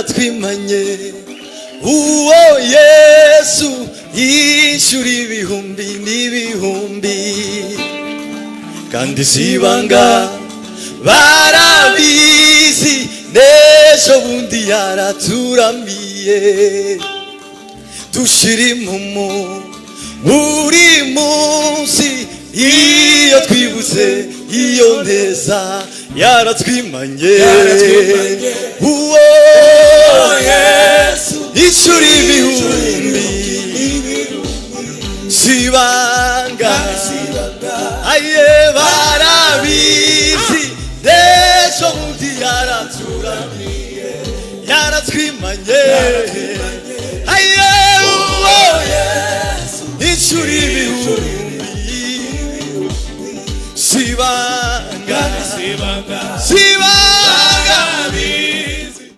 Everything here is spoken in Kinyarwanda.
yaratwimanye uwo Yesu yishura ibihumbi n'ibihumbi kandi sibanga barabizi n'ejo bundi yaraturamiye dushira impumu buri munsi iyo twibutse iyo neza yaratwimanye uwo Yesu yishura ibihumbi sibanga aye barabizi n'ejo bundi yaraturamiye yaratwimanye